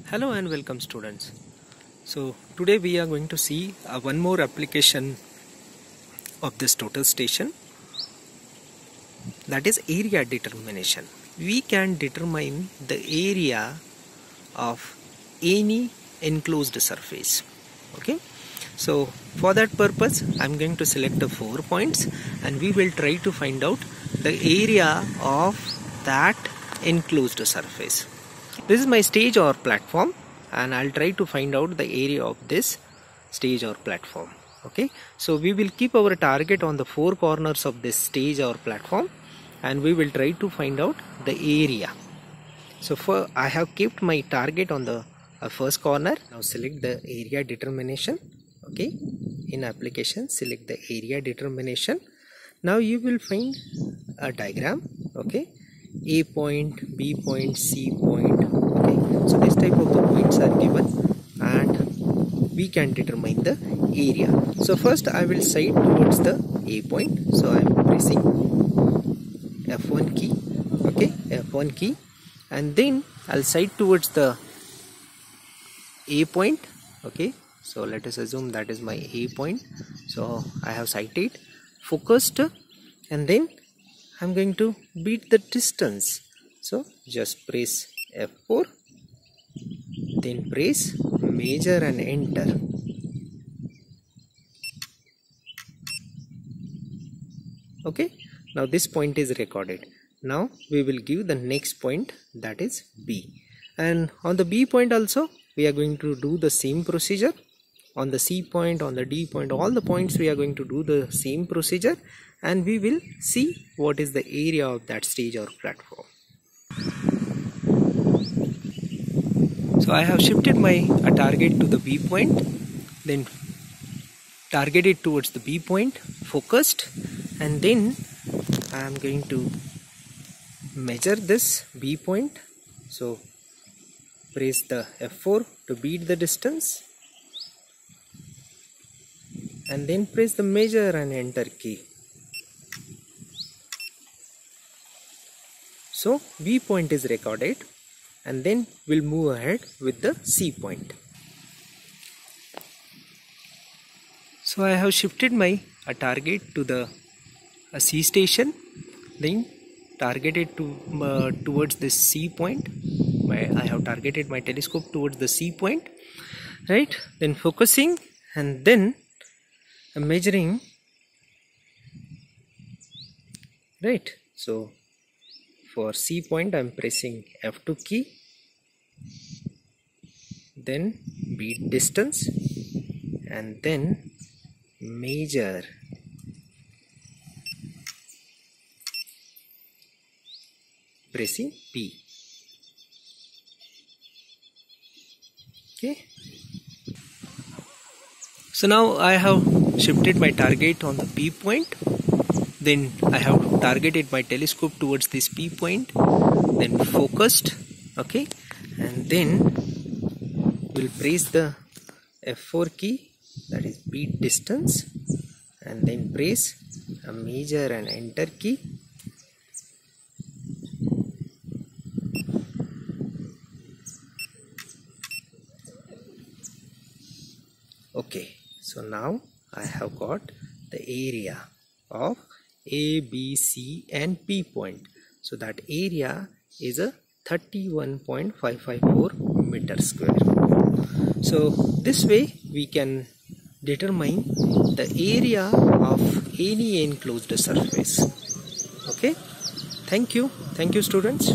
Hello and welcome students. So today we are going to see one more application of this total station, that is area determination. We can determine the area of any enclosed surface. Okay, so for that purpose I am going to select the 4 points and we will try to find out the area of that enclosed surface. This is my stage or platform and I'll try to find out the area of this stage or platform. Okay, so we will keep our target on the 4 corners of this stage or platform and we will try to find out the area. So I have kept my target on the first corner. Now select the area determination. Okay, in application select the area determination. Now you will find a diagram. Okay, A point, B point, C point. Okay, so this type of the points are given and we can determine the area. So first I will sight towards the A point, so I am pressing F1 key. Okay, F1 key, and then I'll sight towards the A point. Okay, so let us assume that is my A point, so I have sighted, focused, and then I'm going to beat the distance. So just press F4, then press measure and enter. Okay, now this point is recorded. Now we will give the next point, that is B, and on the B point also we are going to do the same procedure. On the C point, on the D point, all the points we are going to do the same procedure and we will see what is the area of that stage or platform. So I have shifted my target to the B point, then targeted towards the B point, focused, and then I am going to measure this B point. So press the F4 to beat the distance and then press the measure and enter key. So B point is recorded and then we'll move ahead with the C point. So I have shifted my target to the C station, then targeted to towards this C point. I have targeted my telescope towards the C point, right? Then focusing and then measuring, right? So for C point I am pressing F2 key, then beat distance and then measure. Pressing P. Okay. So now I have shifted my target on the P point, then I have targeted my telescope towards this P point, then focused. Okay, and then we'll press the F4 key, that is beat distance, and then press a measure and enter key. Okay, so now I have got the area of A, B, C and P point. So that area is a 31.554 meter square. So this way we can determine the area of any enclosed surface. Okay, thank you students.